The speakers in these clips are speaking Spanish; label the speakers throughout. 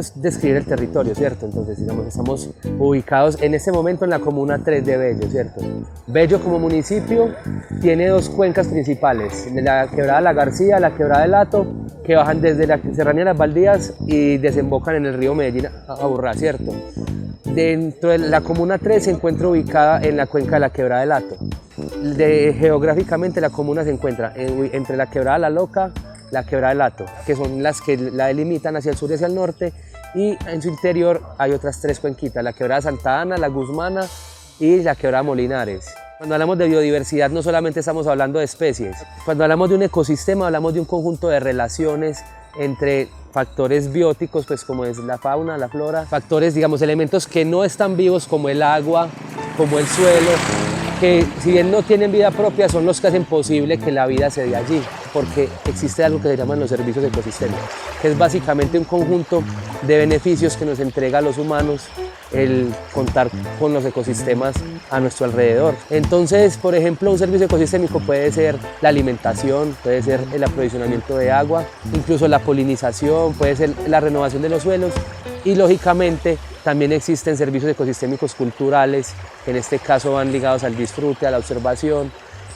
Speaker 1: es describir el territorio, ¿cierto? Entonces, digamos, estamos ubicados en este momento en la comuna 3 de Bello, ¿cierto? Bello como municipio tiene dos cuencas principales, la quebrada La García, la quebrada del Hato, que bajan desde la Serranía de las Baldías y desembocan en el río Medellín a Urrá, ¿cierto? Dentro de la comuna 3 se encuentra ubicada en la cuenca de la quebrada del Hato. Geográficamente la comuna se encuentra entre la quebrada La Loca, la quebrada del Hato, que son las que la delimitan hacia el sur y hacia el norte, y en su interior hay otras tres cuenquitas, la quebrada Santa Ana, la Guzmana y la quebrada Molinares. Cuando hablamos de biodiversidad no solamente estamos hablando de especies, cuando hablamos de un ecosistema hablamos de un conjunto de relaciones entre factores bióticos, pues como es la fauna, la flora, factores, digamos, elementos que no están vivos como el agua, como el suelo, que si bien no tienen vida propia son los que hacen posible que la vida se dé allí, porque existe algo que se llaman los servicios ecosistémicos, que es básicamente un conjunto de beneficios que nos entrega a los humanos el contar con los ecosistemas a nuestro alrededor. Entonces, por ejemplo, un servicio ecosistémico puede ser la alimentación, puede ser el aprovisionamiento de agua, incluso la polinización, puede ser la renovación de los suelos y, lógicamente, también existen servicios ecosistémicos culturales, que en este caso van ligados al disfrute, a la observación,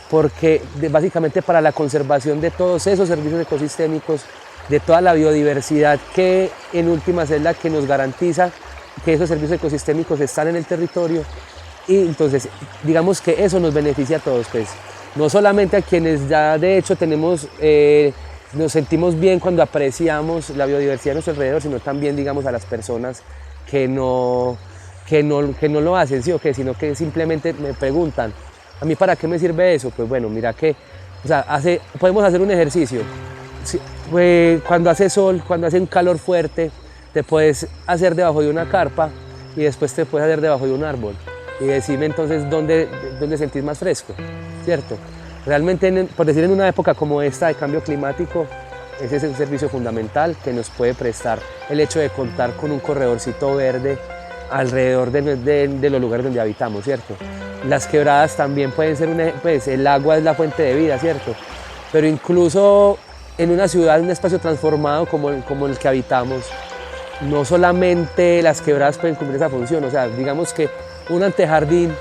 Speaker 1: porque básicamente para la conservación de todos esos servicios ecosistémicos, de toda la biodiversidad que en últimas es la que nos garantiza que esos servicios ecosistémicos están en el territorio, y entonces digamos que eso nos beneficia a todos, pues no solamente a quienes ya de hecho nos sentimos bien cuando apreciamos la biodiversidad a nuestro alrededor, sino también digamos a las personas que no lo hacen, ¿sí o qué? Sino que simplemente me preguntan, ¿a mí para qué me sirve eso? Pues bueno, mira que, o sea, podemos hacer un ejercicio, pues, cuando hace sol, cuando hace un calor fuerte, te puedes hacer debajo de una carpa y después te puedes hacer debajo de un árbol y decirme entonces dónde sentís más fresco, ¿cierto? Realmente, por decir, en una época como esta de cambio climático, ese es el servicio fundamental que nos puede prestar el hecho de contar con un corredorcito verde alrededor de los lugares donde habitamos, ¿cierto? Las quebradas también pueden ser, pues el agua es la fuente de vida, ¿cierto? Pero incluso en una ciudad, en un espacio transformado como el que habitamos, no solamente las quebradas pueden cumplir esa función, o sea, digamos que un antejardín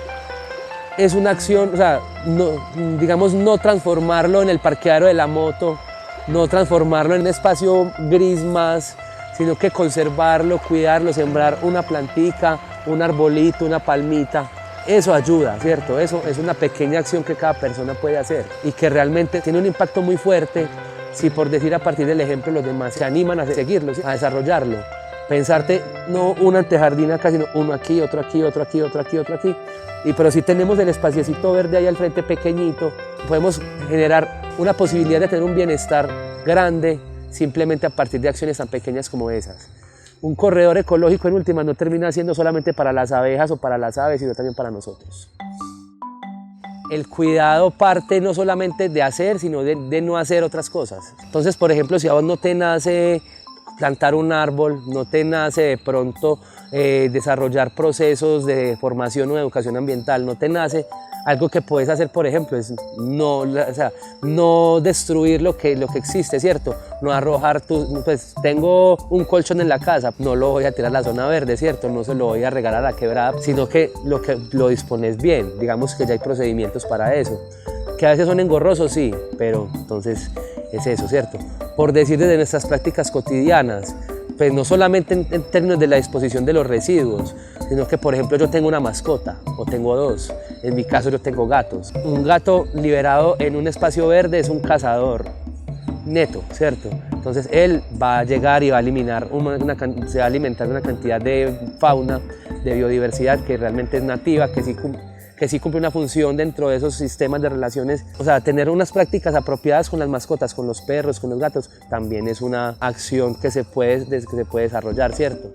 Speaker 1: es una acción, o sea, no transformarlo en el parqueadero de la moto, no transformarlo en un espacio gris más, sino que conservarlo, cuidarlo, sembrar una plantica, un arbolito, una palmita. Eso ayuda, ¿cierto? Eso es una pequeña acción que cada persona puede hacer y que realmente tiene un impacto muy fuerte si, por decir, a partir del ejemplo los demás se animan a seguirlo, ¿sí? A desarrollarlo. Pensarte no un antejardín acá, sino uno aquí, otro aquí, otro aquí, otro aquí, otro aquí. Pero si tenemos el espaciecito verde ahí al frente pequeñito, podemos generar una posibilidad de tener un bienestar grande simplemente a partir de acciones tan pequeñas como esas. Un corredor ecológico en últimas no termina siendo solamente para las abejas o para las aves, sino también para nosotros. El cuidado parte no solamente de hacer, sino de no hacer otras cosas. Entonces, por ejemplo, si a vos no te nace plantar un árbol, no te nace de pronto desarrollar procesos de formación o de educación ambiental, no te nace, algo que puedes hacer, por ejemplo, es no destruir lo que existe, ¿cierto? No arrojar pues tengo un colchón en la casa, no lo voy a tirar a la zona verde, ¿cierto? No se lo voy a regalar a la quebrada, sino que lo dispones bien, digamos que ya hay procedimientos para eso. Que a veces son engorrosos, sí, pero entonces es eso, ¿cierto? Por decir, desde nuestras prácticas cotidianas, pues no solamente en términos de la disposición de los residuos, sino que, por ejemplo, yo tengo una mascota o tengo dos. En mi caso yo tengo gatos. Un gato liberado en un espacio verde es un cazador neto, ¿cierto? Entonces él va a llegar y va a eliminar, se va a alimentar de una cantidad de fauna, de biodiversidad que realmente es nativa, que sí cumple una función dentro de esos sistemas de relaciones. O sea, tener unas prácticas apropiadas con las mascotas, con los perros, con los gatos, también es una acción que se puede desarrollar, ¿cierto?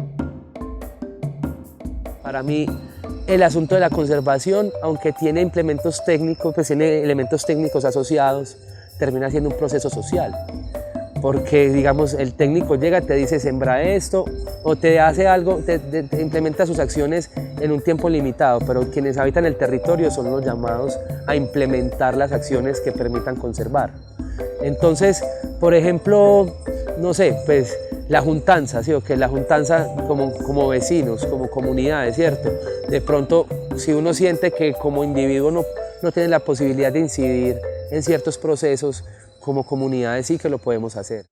Speaker 1: Para mí, el asunto de la conservación, aunque tiene implementos técnicos, pues tiene elementos técnicos asociados, termina siendo un proceso social. Porque, digamos, el técnico llega, te dice sembra esto, o te hace algo, te implementa sus acciones en un tiempo limitado, pero quienes habitan el territorio son los llamados a implementar las acciones que permitan conservar. Entonces, por ejemplo, no sé, pues la juntanza, ¿sí? O que la juntanza como vecinos, como comunidades, ¿cierto? De pronto, si uno siente que como individuo no tiene la posibilidad de incidir en ciertos procesos, como comunidades sí que lo podemos hacer.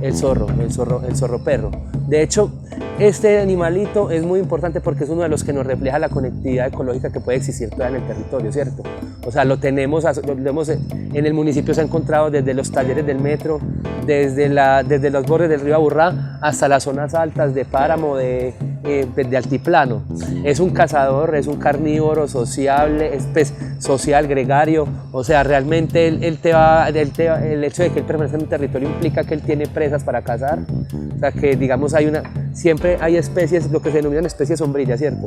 Speaker 1: El zorro perro. De hecho, este animalito es muy importante porque es uno de los que nos refleja la conectividad ecológica que puede existir todavía en el territorio, ¿cierto? O sea, lo tenemos en el municipio, se ha encontrado desde los talleres del metro, desde los bordes del río Aburrá hasta las zonas altas de páramo, de altiplano. Es un cazador, es un carnívoro sociable, social, gregario. O sea, realmente el hecho de que él permanezca en un territorio implica que él tiene presas para cazar. O sea, que digamos siempre hay especies, lo que se denominan especies sombrillas, ¿cierto?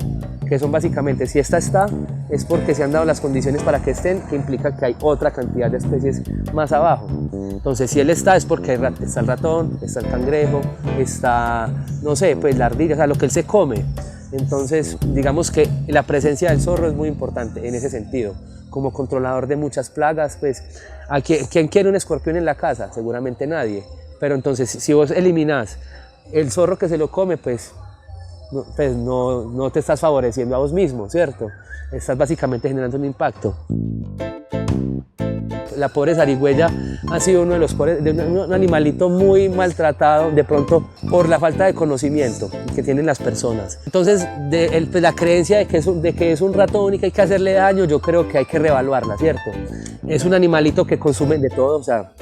Speaker 1: Que son básicamente, si esta está, es porque se han dado las condiciones para que estén, que implica que hay otra cantidad de especies más abajo. Entonces, si él está, es porque está el ratón, está el cangrejo, está, no sé, pues la ardilla, o sea, lo que él se come. Entonces, digamos que la presencia del zorro es muy importante en ese sentido. Como controlador de muchas plagas, pues, ¿quién quiere un escorpión en la casa? Seguramente nadie. Pero entonces, si vos eliminás el zorro que se lo come, pues no te estás favoreciendo a vos mismo, ¿cierto? Estás básicamente generando un impacto. La pobre zarigüeya ha sido uno de los pobres, un animalito muy maltratado, de pronto por la falta de conocimiento que tienen las personas. Entonces, la creencia de que es un ratón y que hay que hacerle daño, yo creo que hay que reevaluarla, ¿cierto? Es un animalito que consume de todo, o sea,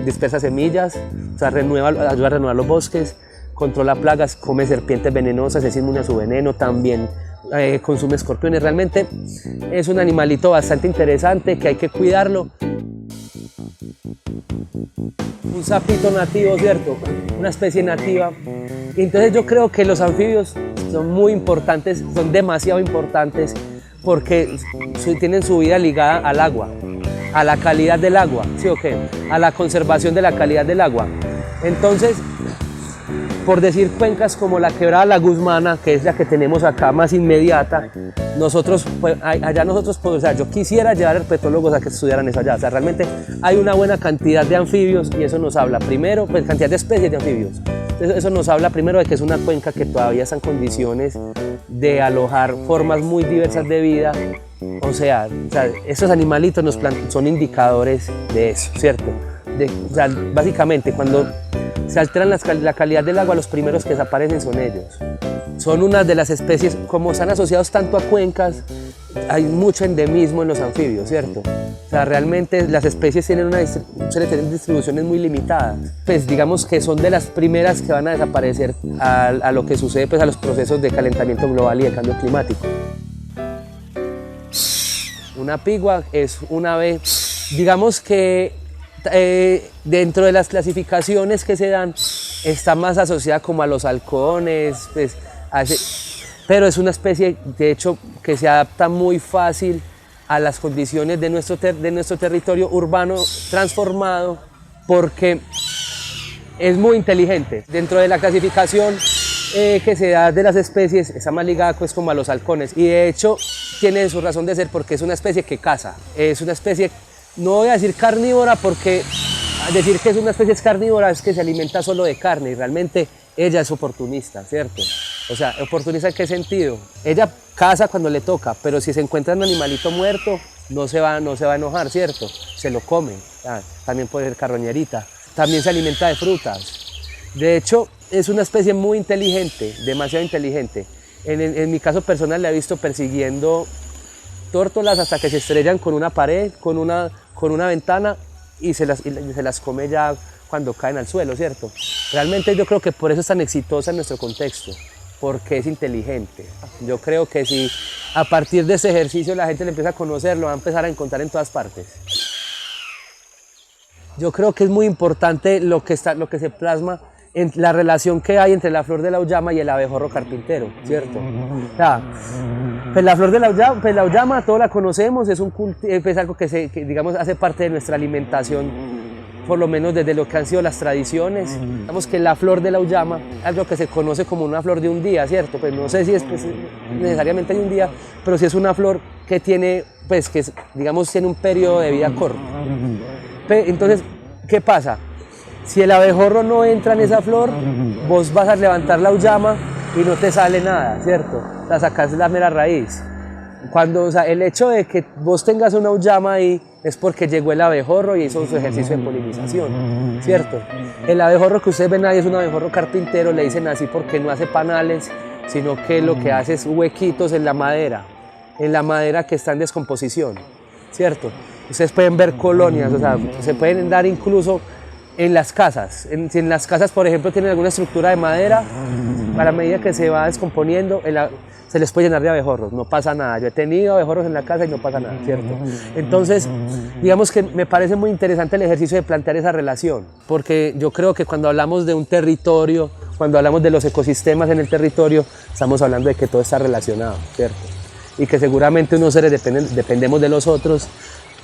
Speaker 1: dispersa semillas, o sea, ayuda a renovar los bosques, controla plagas, come serpientes venenosas, es inmune a su veneno, también consume escorpiones. Realmente es un animalito bastante interesante que hay que cuidarlo. Un sapito nativo, ¿cierto? Una especie nativa. Entonces yo creo que los anfibios son muy importantes, son demasiado importantes porque tienen su vida ligada al agua, a la calidad del agua, ¿sí o qué? A la conservación de la calidad del agua. Entonces, por decir cuencas como la Quebrada La Guzmana, que es la que tenemos acá más inmediata, o sea, yo quisiera llevar herpetólogos a que estudiaran eso allá. O sea, realmente hay una buena cantidad de anfibios y eso nos habla primero, pues cantidad de especies de anfibios. Eso nos habla primero de que es una cuenca que todavía está en condiciones de alojar formas muy diversas de vida. O sea esos animalitos son indicadores de eso, ¿cierto? O sea, básicamente cuando se alteran la calidad del agua, los primeros que desaparecen son ellos. Son una de las especies, como están asociados tanto a cuencas, hay mucho endemismo en los anfibios, ¿cierto? O sea, realmente las especies suelen tener distribuciones muy limitadas. Pues digamos que son de las primeras que van a desaparecer a lo que sucede pues, a los procesos de calentamiento global y de cambio climático. Una pigua es un ave, digamos que dentro de las clasificaciones que se dan, está más asociada como a los halcones, pues, pero es una especie, de hecho, que se adapta muy fácil a las condiciones de nuestro territorio urbano transformado, porque es muy inteligente. Dentro de la clasificación que se da de las especies, está más ligada pues, como a los halcones, y de hecho tiene su razón de ser porque es una especie que caza, es una especie, no voy a decir carnívora porque decir que es una especie carnívora es que se alimenta solo de carne y realmente ella es oportunista, ¿cierto? O sea, ¿oportunista en qué sentido? Ella caza cuando le toca, pero si se encuentra un animalito muerto no se va a enojar, ¿cierto? Se lo come, también puede ser carroñerita, también se alimenta de frutas. De hecho, es una especie muy inteligente, demasiado inteligente. En mi caso personal la he visto persiguiendo tórtolas hasta que se estrellan con una pared, con una ventana y se las come ya cuando caen al suelo, ¿cierto? Realmente yo creo que por eso es tan exitosa en nuestro contexto, porque es inteligente. Yo creo que si a partir de ese ejercicio la gente le empieza a conocer, lo va a empezar a encontrar en todas partes. Yo creo que es muy importante lo que se plasma en la relación que hay entre la flor de la auyama y el abejorro carpintero, ¿cierto? O sea, pues la flor de la auyama, todos la conocemos, es algo que digamos hace parte de nuestra alimentación, por lo menos desde lo que han sido las tradiciones. Digamos que la flor de la auyama, algo que se conoce como una flor de un día, ¿cierto? Pues no sé si es necesariamente de un día, pero sí es una flor que tiene, pues digamos tiene un periodo de vida corto. Entonces, ¿qué pasa? Si el abejorro no entra en esa flor, vos vas a levantar la uyama y no te sale nada, ¿cierto? O sea, sacás la mera raíz. Cuando, o sea, el hecho de que vos tengas una uyama ahí es porque llegó el abejorro y hizo su ejercicio de polinización, ¿cierto? El abejorro que ustedes ven ahí es un abejorro carpintero, le dicen así porque no hace panales, sino que lo que hace es huequitos en la madera que está en descomposición, ¿cierto? Ustedes pueden ver colonias, o sea, se pueden dar incluso en las casas. Si en las casas, por ejemplo, tienen alguna estructura de madera, a la medida que se va descomponiendo, se les puede llenar de abejorros, no pasa nada. Yo he tenido abejorros en la casa y no pasa nada, ¿cierto? Entonces, digamos que me parece muy interesante el ejercicio de plantear esa relación, porque yo creo que cuando hablamos de un territorio, cuando hablamos de los ecosistemas en el territorio, estamos hablando de que todo está relacionado, ¿cierto? Y que seguramente unos seres dependemos de los otros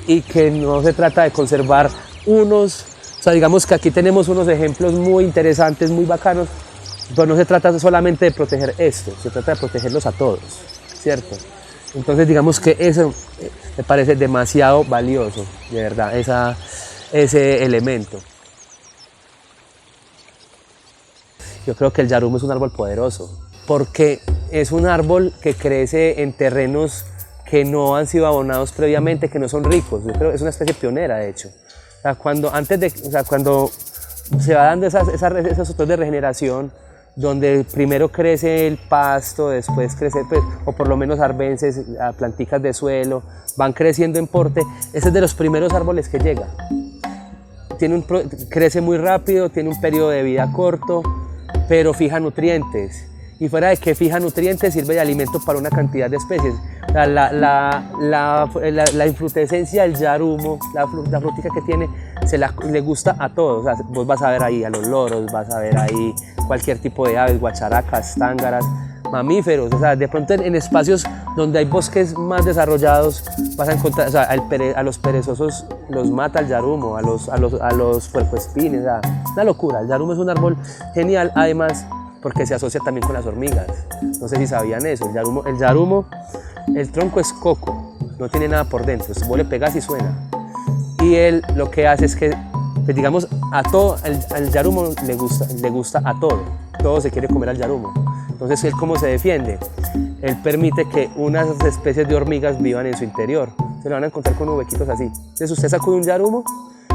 Speaker 1: y que no se trata de conservar unos, o sea, digamos que aquí tenemos unos ejemplos muy interesantes, muy bacanos, pero no se trata solamente de proteger esto, se trata de protegerlos a todos, ¿cierto? Entonces digamos que eso me parece demasiado valioso, de verdad, ese elemento. Yo creo que el yarumo es un árbol poderoso, porque es un árbol que crece en terrenos que no han sido abonados previamente, que no son ricos. Yo creo que es una especie pionera, de hecho. O sea, cuando se va dando esos otros de regeneración, donde primero crece el pasto, después crece, pues, o por lo menos arbences, planticas de suelo, van creciendo en porte, ese es de los primeros árboles que llega. Crece muy rápido, tiene un periodo de vida corto, pero fija nutrientes. Y fuera de que fija nutrientes, sirve de alimento para una cantidad de especies. La infrutescencia del yarumo, la frutica que tiene, le gusta a todos. O sea, vos vas a ver ahí a los loros, vas a ver ahí cualquier tipo de aves, guacharacas, tángaras, mamíferos. O sea, de pronto en espacios donde hay bosques más desarrollados vas a encontrar, o sea, a los perezosos los mata el yarumo, a los puercoespines, o sea, una locura. El yarumo es un árbol genial, además porque se asocia también con las hormigas. No sé si sabían eso. El yarumo, el tronco es coco, no tiene nada por dentro, vos le pegas y suena. Y él lo que hace es que, pues digamos, al yarumo le gusta a todo se quiere comer al yarumo. Entonces, ¿él cómo se defiende? Él permite que unas especies de hormigas vivan en su interior. Se lo van a encontrar con unos huequitos así. Entonces usted sacude un yarumo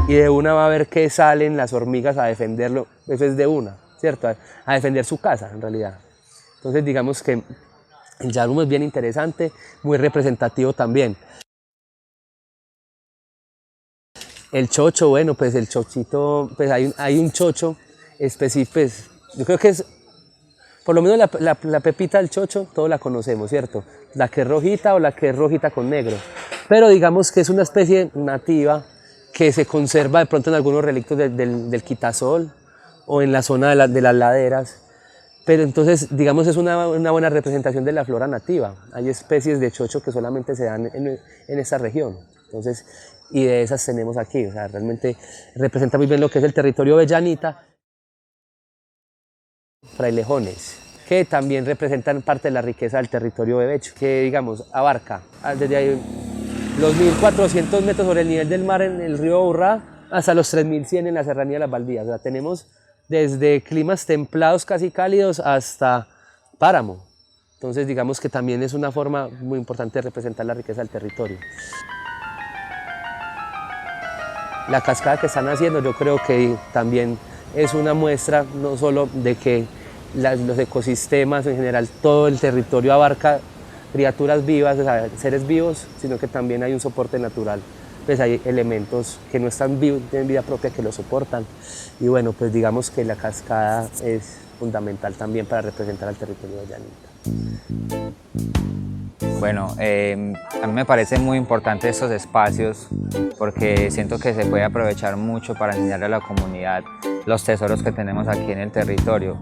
Speaker 1: y de una va a ver que salen las hormigas a defenderlo, eso es de una, ¿cierto? A defender su casa, en realidad. Entonces, digamos que el yarumo es bien interesante, muy representativo también. El chocho, bueno, pues el chochito, pues hay un chocho específico, pues yo creo que es, por lo menos la pepita del chocho, todos la conocemos, ¿cierto? La que es rojita o la que es rojita con negro. Pero digamos que es una especie nativa que se conserva de pronto en algunos relictos del quitasol o en la zona de las laderas. Pero entonces, digamos, es una buena representación de la flora nativa. Hay especies de chocho que solamente se dan en esa región. Entonces, y de esas tenemos aquí. O sea, realmente representa muy bien lo que es el territorio Bellanita. Frailejones, que también representan parte de la riqueza del territorio bebecho, que, digamos, abarca desde ahí los 1.400 metros sobre el nivel del mar en el río Urrá hasta los 3.100 en la serranía de las Baldías. O sea, tenemos desde climas templados casi cálidos hasta páramo. Entonces digamos que también es una forma muy importante de representar la riqueza del territorio. La cascada que están haciendo yo creo que también es una muestra no solo de que los ecosistemas en general, todo el territorio abarca criaturas vivas, o sea, seres vivos, sino que también hay un soporte natural. Pues hay elementos que no están vivos, tienen vida propia, que lo soportan. Y bueno, pues digamos que la cascada es fundamental también para representar al territorio de Llanita.
Speaker 2: Bueno, a mí me parecen muy importantes estos espacios porque siento que se puede aprovechar mucho para enseñarle a la comunidad los tesoros que tenemos aquí en el territorio,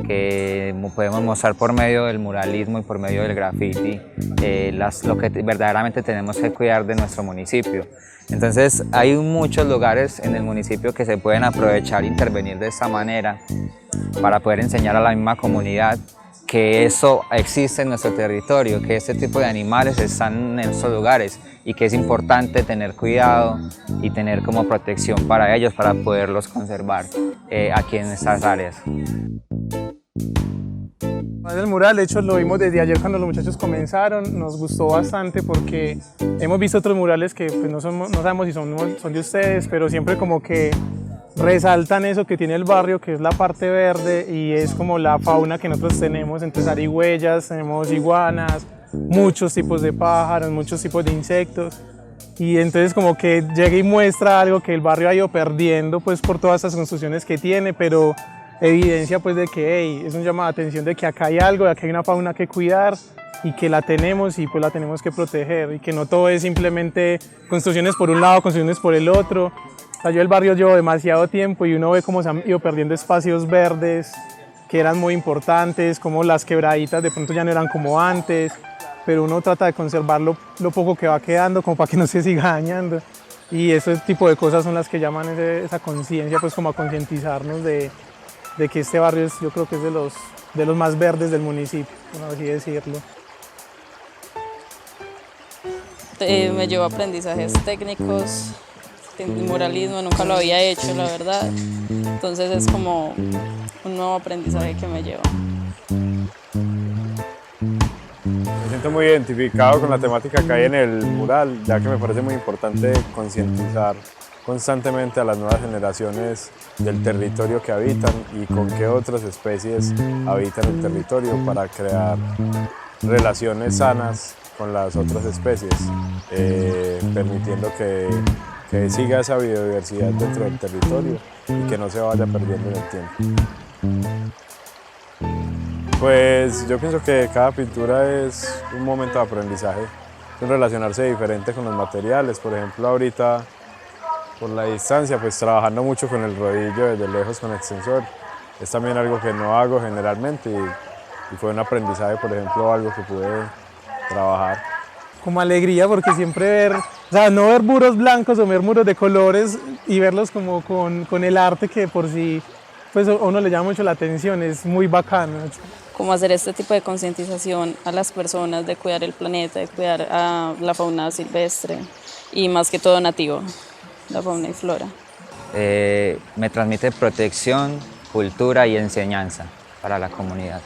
Speaker 2: que podemos mostrar por medio del muralismo y por medio del graffiti lo que verdaderamente tenemos que cuidar de nuestro municipio. Entonces hay muchos lugares en el municipio que se pueden aprovechar e intervenir de esta manera para poder enseñar a la misma comunidad que eso existe en nuestro territorio, que este tipo de animales están en estos lugares y que es importante tener cuidado y tener como protección para ellos para poderlos conservar aquí en estas áreas.
Speaker 3: El mural, de hecho, lo vimos desde ayer cuando los muchachos comenzaron, nos gustó bastante porque hemos visto otros murales que pues, no sabemos si son de ustedes, pero siempre como que resaltan eso que tiene el barrio, que es la parte verde y es como la fauna que nosotros tenemos, entonces zarigüeyas, tenemos iguanas, muchos tipos de pájaros, muchos tipos de insectos, y entonces como que llega y muestra algo que el barrio ha ido perdiendo pues por todas estas construcciones que tiene, pero evidencia pues de que hey, es un llamado de atención de que acá hay algo, de que hay una fauna que cuidar y que la tenemos y pues la tenemos que proteger y que no todo es simplemente construcciones por un lado, construcciones por el otro. O sea, yo el barrio llevo demasiado tiempo y uno ve cómo se han ido perdiendo espacios verdes que eran muy importantes, como las quebraditas de pronto ya no eran como antes, pero uno trata de conservar lo poco que va quedando como para que no se siga dañando. Y ese tipo de cosas son las que llaman esa conciencia, pues como a concientizarnos de que este barrio yo creo que es de los más verdes del municipio, por así decirlo.
Speaker 4: Me llevó aprendizajes técnicos, el muralismo nunca lo había hecho, la verdad, entonces es como un nuevo aprendizaje que me lleva.
Speaker 5: Me siento muy identificado con la temática que hay en el mural, ya que me parece muy importante concientizar constantemente a las nuevas generaciones del territorio que habitan y con qué otras especies habitan el territorio para crear relaciones sanas con las otras especies, permitiendo que siga esa biodiversidad dentro del territorio y que no se vaya perdiendo en el tiempo. Pues yo pienso que cada pintura es un momento de aprendizaje, es relacionarse diferente con los materiales. Por ejemplo, ahorita por la distancia, pues trabajando mucho con el rodillo desde lejos con extensor, es también algo que no hago generalmente y fue un aprendizaje, por ejemplo, algo que pude trabajar.
Speaker 3: Como alegría, porque siempre ver, o sea, no ver muros blancos o ver muros de colores y verlos como con el arte que por sí, pues a uno le llama mucho la atención, es muy bacano.
Speaker 4: Como hacer este tipo de concientización a las personas de cuidar el planeta, de cuidar a la fauna silvestre y más que todo nativa, la fauna y flora.
Speaker 2: Me transmite protección, cultura y enseñanza para la comunidad.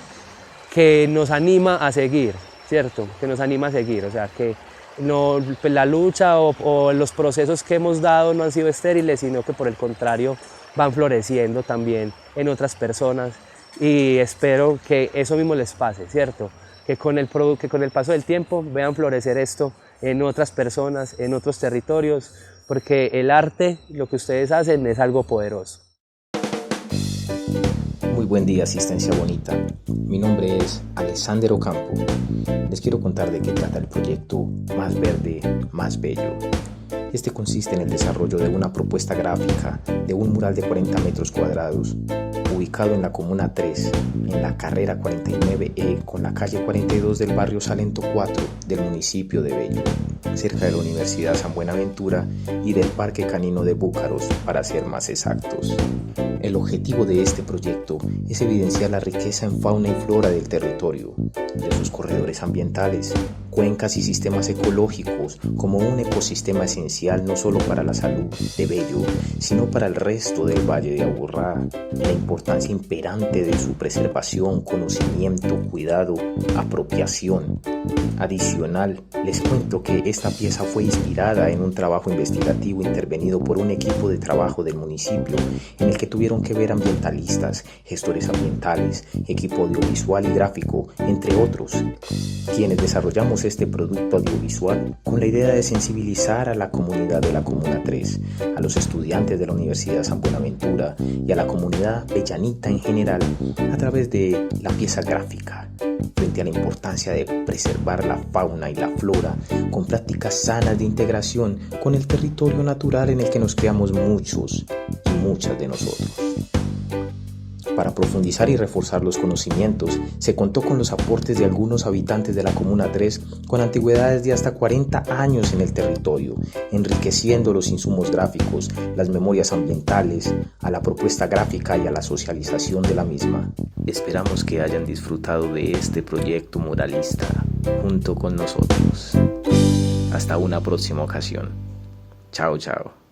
Speaker 1: Que nos anima a seguir, ¿cierto? Que nos anima a seguir, o sea, que no, pues la lucha o los procesos que hemos dado no han sido estériles, sino que por el contrario van floreciendo también en otras personas y espero que eso mismo les pase, ¿cierto? Que con el paso del tiempo vean florecer esto en otras personas, en otros territorios, porque el arte, lo que ustedes hacen es algo poderoso.
Speaker 6: Muy buen día, asistencia bonita. Mi nombre es Alexander Ocampo. Les quiero contar de qué trata el proyecto Más Verde, Más Bello. Este consiste en el desarrollo de una propuesta gráfica de un mural de 40 metros cuadrados, ubicado en la Comuna 3, en la carrera 49E con la calle 42 del barrio Salento 4 del municipio de Bello, cerca de la Universidad San Buenaventura y del Parque Canino de Búcaros, para ser más exactos. El objetivo de este proyecto es evidenciar la riqueza en fauna y flora del territorio, de sus corredores ambientales, cuencas y sistemas ecológicos como un ecosistema esencial no solo para la salud de Bello, sino para el resto del Valle de Aburrá, la importancia imperante de su preservación, conocimiento, cuidado, apropiación. Adicional, les cuento que esta pieza fue inspirada en un trabajo investigativo intervenido por un equipo de trabajo del municipio en el que tuvieron que ver ambientalistas, gestores ambientales, equipo audiovisual y gráfico, entre otros, quienes desarrollamos este producto audiovisual con la idea de sensibilizar a la comunidad de la Comuna 3, a los estudiantes de la Universidad San Buenaventura y a la comunidad bellanita en general a través de la pieza gráfica, frente a la importancia de preservar la fauna y la flora con prácticas sanas de integración con el territorio natural en el que nos creamos muchos y muchas de nosotros. Para profundizar y reforzar los conocimientos, se contó con los aportes de algunos habitantes de la Comuna 3 con antigüedades de hasta 40 años en el territorio, enriqueciendo los insumos gráficos, las memorias ambientales, a la propuesta gráfica y a la socialización de la misma. Esperamos que hayan disfrutado de este proyecto muralista junto con nosotros. Hasta una próxima ocasión. Chao, chao.